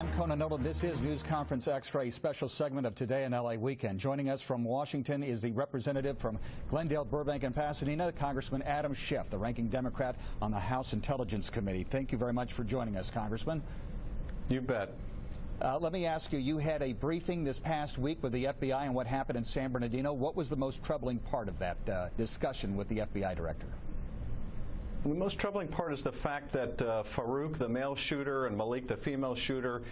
I'm Conan Nolan. This is News Conference Extra, a special segment of Today in LA Weekend. Joining us from Washington is the representative from Glendale, Burbank, and Pasadena, Congressman Adam Schiff, the ranking Democrat on the House Intelligence Committee. Thank you very much for joining us, Congressman. You bet. Let me ask you, you had a briefing this past week with the FBI on what happened in San Bernardino. What was the most troubling part of that discussion with the FBI director? The most troubling part is the fact that Farouk, the male shooter, and Malik, the female shooter,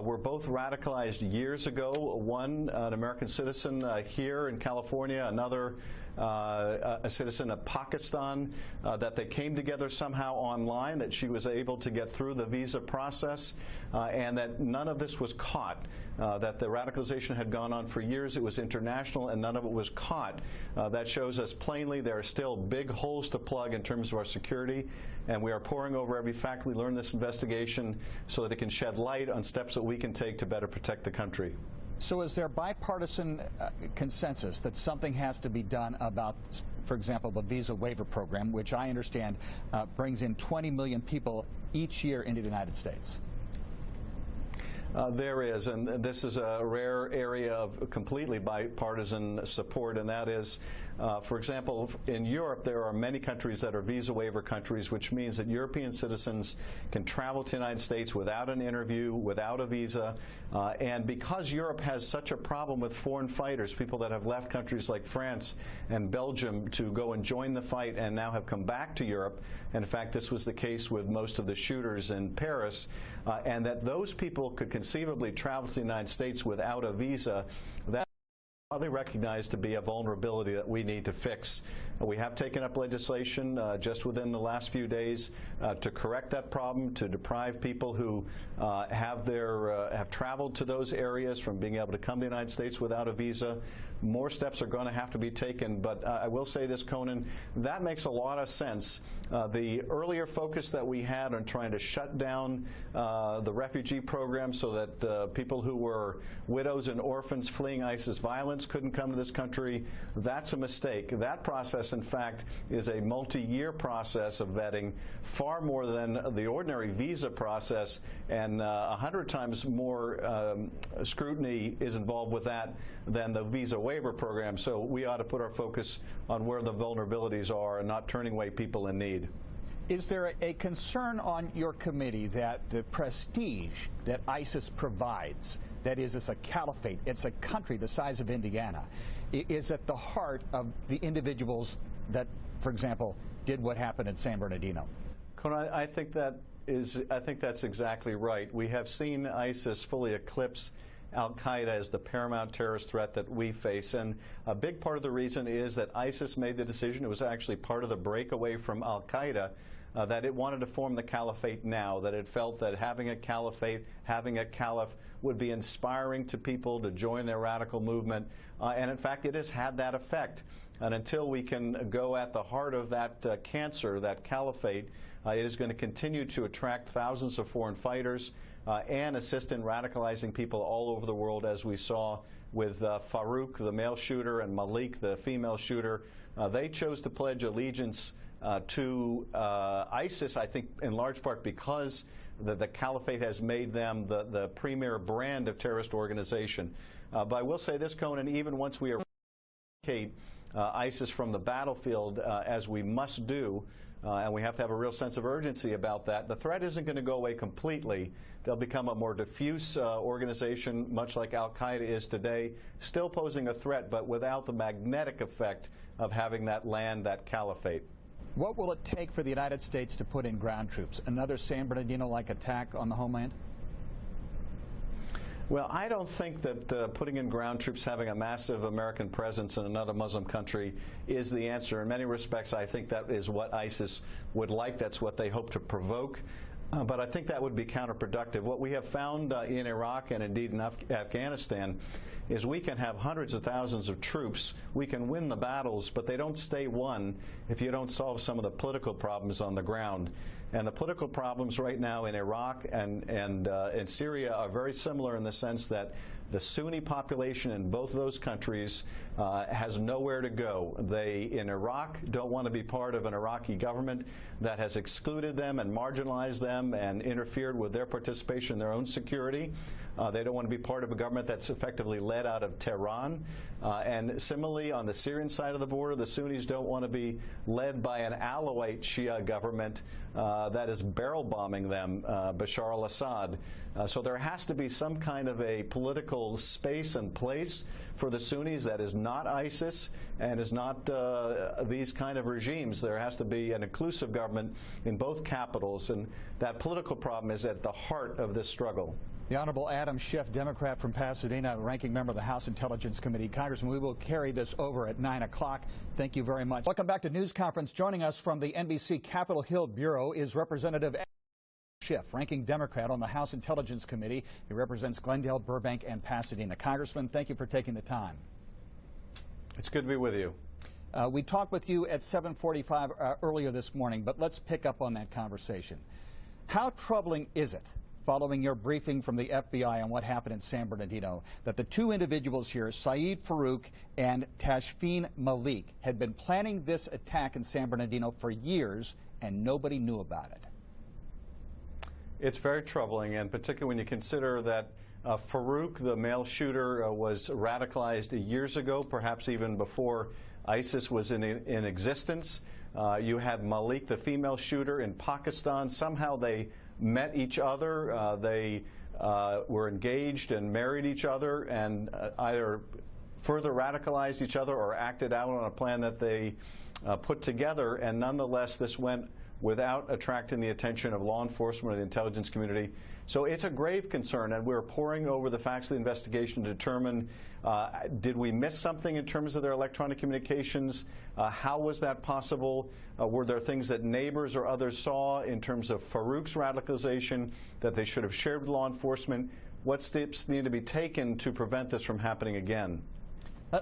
were both radicalized years ago. One, an American citizen here in California, another a citizen of Pakistan, that they came together somehow online, that she was able to get through the visa process, and that none of this was caught, that the radicalization had gone on for years. It was international, and none of it was caught. That shows us plainly there are still big holes to plug in terms of our security, and we are poring over every fact we learn in this investigation so that it can shed light on steps that we can take to better protect the country. So is there bipartisan consensus that something has to be done about, for example, the visa waiver program, which I understand brings in 20 million people each year into the United States? There is, and this is a rare area of completely bipartisan support, and that is, for example, in Europe, there are many countries that are visa waiver countries, which means that European citizens can travel to the United States without an interview, without a visa, and because Europe has such a problem with foreign fighters, people that have left countries like France and Belgium to go and join the fight and now have come back to Europe, and in fact, this was the case with most of the shooters in Paris, and that those people could conceivably travel to the United States without a visa, that they recognize to be a vulnerability that we need to fix. We have taken up legislation just within the last few days to correct that problem, to deprive people who have traveled to those areas from being able to come to the United States without a visa. More steps are going to have to be taken, but I will say this, Conan, that makes a lot of sense. The earlier focus that we had on trying to shut down the refugee program so that people who were widows and orphans fleeing ISIS violence couldn't come to this country, that's a mistake. That process, in fact, is a multi-year process of vetting, far more than the ordinary visa process, and 100 times more scrutiny is involved with that than the visa waiver program. So we ought to put our focus on where the vulnerabilities are and not turning away people in need. Is there a concern on your committee that the prestige that ISIS provides, that is, it's a caliphate, it's a country the size of Indiana, is at the heart of the individuals that, for example, did what happened in San Bernardino? Conan, I think that's exactly right. We have seen ISIS fully eclipse Al-Qaeda as the paramount terrorist threat that we face, and a big part of the reason is that ISIS made the decision, it was actually part of the breakaway from Al-Qaeda, that it wanted to form the caliphate now, that it felt that having a caliphate, having a caliph would be inspiring to people to join their radical movement, and in fact it has had that effect. And until we can go at the heart of that cancer, that caliphate, it is going to continue to attract thousands of foreign fighters and assist in radicalizing people all over the world, as we saw with Farouk, the male shooter, and Malik, the female shooter. They chose to pledge allegiance to ISIS, I think, in large part because the caliphate has made them the premier brand of terrorist organization. But I will say this, Conan, even once we eradicate ISIS from the battlefield, as we must do, and we have to have a real sense of urgency about that, the threat isn't going to go away completely. They'll become a more diffuse organization, much like Al-Qaeda is today, still posing a threat, but without the magnetic effect of having that land, that caliphate. What will it take for the United States to put in ground troops? Another San Bernardino-like attack on the homeland? Well, I don't think that putting in ground troops, having a massive American presence in another Muslim country is the answer. In many respects, I think that is what ISIS would like. That's what they hope to provoke. But I think that would be counterproductive. What we have found in Iraq and indeed in Afghanistan is we can have hundreds of thousands of troops. We can win the battles, but they don't stay won if you don't solve some of the political problems on the ground. And the political problems right now in Iraq and in Syria are very similar in the sense that the Sunni population in both of those countries has nowhere to go. They, in Iraq, don't want to be part of an Iraqi government that has excluded them and marginalized them and interfered with their participation in their own security. They don't want to be part of a government that's effectively led out of Tehran. And similarly, on the Syrian side of the border, the Sunnis don't want to be led by an Alawite Shia government that is barrel bombing them, Bashar al-Assad. So there has to be some kind of a political space and place for the Sunnis that is not ISIS and is not these kind of regimes. There has to be an inclusive government in both capitals, and that political problem is at the heart of this struggle. The Honorable Adam Schiff, Democrat from Pasadena, ranking member of the House Intelligence Committee. Congressman, we will carry this over at 9 o'clock. Thank you very much. Welcome back to News Conference. Joining us from the NBC Capitol Hill Bureau is Representative Schiff, ranking Democrat on the House Intelligence Committee. He represents Glendale, Burbank, and Pasadena. Congressman, thank you for taking the time. It's good to be with you. We talked with you at 7:45 earlier this morning, but let's pick up on that conversation. How troubling is it, following your briefing from the FBI on what happened in San Bernardino, that the two individuals here, Saeed Farouk and Tashfeen Malik, had been planning this attack in San Bernardino for years and nobody knew about it? It's very troubling, and particularly when you consider that Farouk, the male shooter, was radicalized years ago, perhaps even before ISIS was in existence. You had Malik, the female shooter, in Pakistan. Somehow they met each other. They were engaged and married each other, and either further radicalized each other or acted out on a plan that they put together. And nonetheless, this went without attracting the attention of law enforcement or the intelligence community. So it's a grave concern, and we're poring over the facts of the investigation to determine, did we miss something in terms of their electronic communications? How was that possible? Were there things that neighbors or others saw in terms of Farouk's radicalization that they should have shared with law enforcement? What steps need to be taken to prevent this from happening again?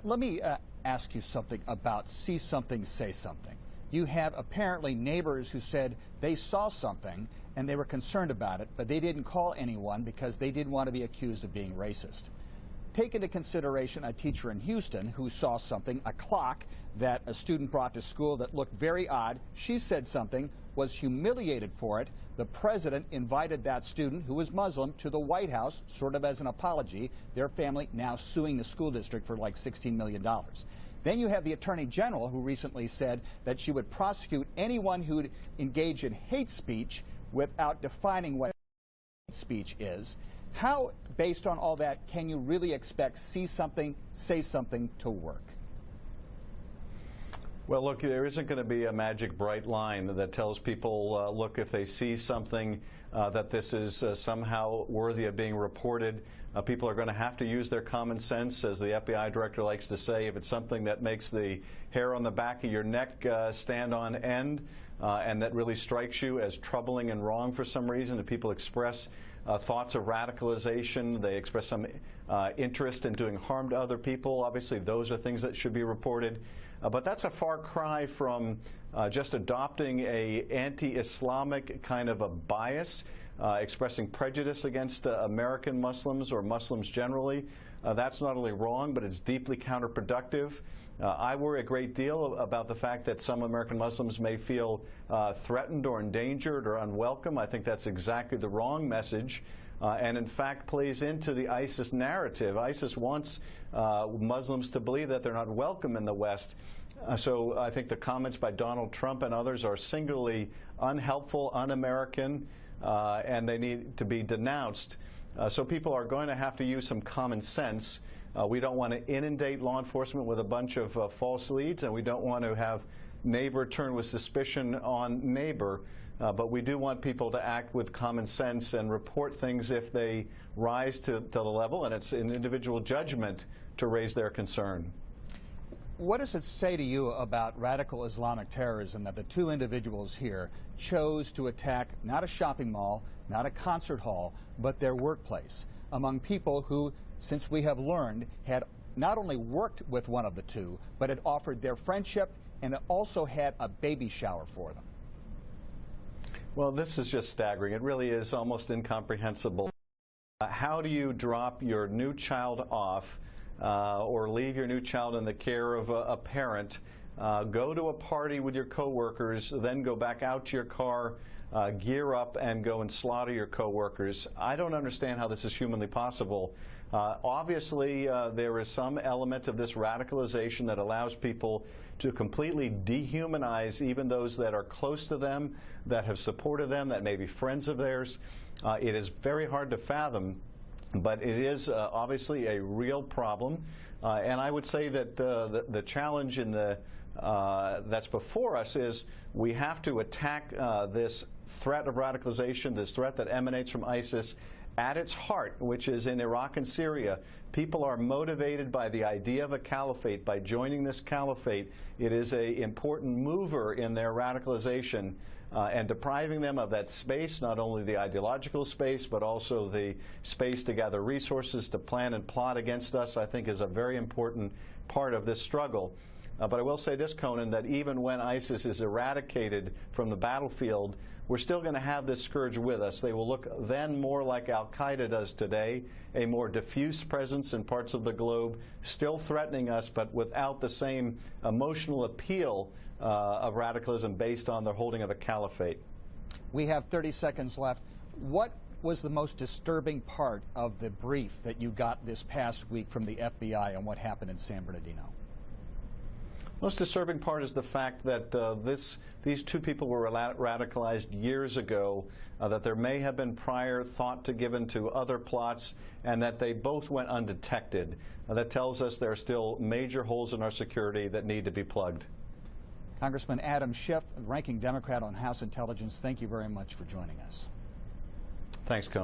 Let me ask you something about see something, say something. You have apparently neighbors who said they saw something and they were concerned about it, but they didn't call anyone because they didn't want to be accused of being racist. Take into consideration a teacher in Houston who saw something, a clock that a student brought to school that looked very odd. She said something, was humiliated for it. The president invited that student, who was Muslim, to the White House, sort of as an apology. Their family now suing the school district for like $16 million. Then you have the Attorney General, who recently said that she would prosecute anyone who would engage in hate speech without defining what hate speech is. How, based on all that, can you really expect see something, say something to work? Well, look, there isn't going to be a magic bright line that tells people, look, if they see something, that this is somehow worthy of being reported. People are going to have to use their common sense, as the FBI director likes to say. If it's something that makes the hair on the back of your neck stand on end, and that really strikes you as troubling and wrong for some reason, if people express thoughts of radicalization, they express some interest in doing harm to other people, obviously those are things that should be reported. But that's a far cry from just adopting a anti-Islamic kind of a bias, expressing prejudice against American Muslims or Muslims generally. That's not only wrong, but it's deeply counterproductive. I worry a great deal about the fact that some American Muslims may feel threatened or endangered or unwelcome. I think that's exactly the wrong message. And in fact plays into the ISIS narrative. ISIS wants Muslims to believe that they're not welcome in the West. So I think the comments by Donald Trump and others are singularly unhelpful, un-American, and they need to be denounced. So people are going to have to use some common sense. We don't want to inundate law enforcement with a bunch of false leads, and we don't want to have neighbor turn with suspicion on neighbor. But we do want people to act with common sense and report things if they rise to the level, and it's an individual judgment to raise their concern. What does it say to you about radical Islamic terrorism that the two individuals here chose to attack not a shopping mall, not a concert hall, but their workplace, among people who, since we have learned, had not only worked with one of the two, but had offered their friendship and also had a baby shower for them? Well, this is just staggering. It really is almost incomprehensible. How do you drop your new child off or leave your new child in the care of a parent, go to a party with your coworkers, then go back out to your car, gear up and go and slaughter your coworkers? I don't understand how this is humanly possible. Obviously, there is some element of this radicalization that allows people to completely dehumanize even those that are close to them, that have supported them, that may be friends of theirs. It is very hard to fathom, but it is obviously a real problem. And I would say that the challenge in that's before us is we have to attack this threat of radicalization, this threat that emanates from ISIS at its heart, which is in Iraq and Syria. People are motivated by the idea of a caliphate. By joining this caliphate, it is an important mover in their radicalization, and depriving them of that space, not only the ideological space, but also the space to gather resources, to plan and plot against us, I think is a very important part of this struggle. But I will say this, Conan, that even when ISIS is eradicated from the battlefield, we're still going to have this scourge with us. They will look then more like Al-Qaeda does today, a more diffuse presence in parts of the globe, still threatening us, but without the same emotional appeal of radicalism based on the holding of a caliphate. We have 30 seconds left. What was the most disturbing part of the brief that you got this past week from the FBI on what happened in San Bernardino? Most disturbing part is the fact that these two people were radicalized years ago, that there may have been prior thought given to other plots, and that they both went undetected. That tells us there are still major holes in our security that need to be plugged. Congressman Adam Schiff, ranking Democrat on House Intelligence, thank you very much for joining us. Thanks, Conan.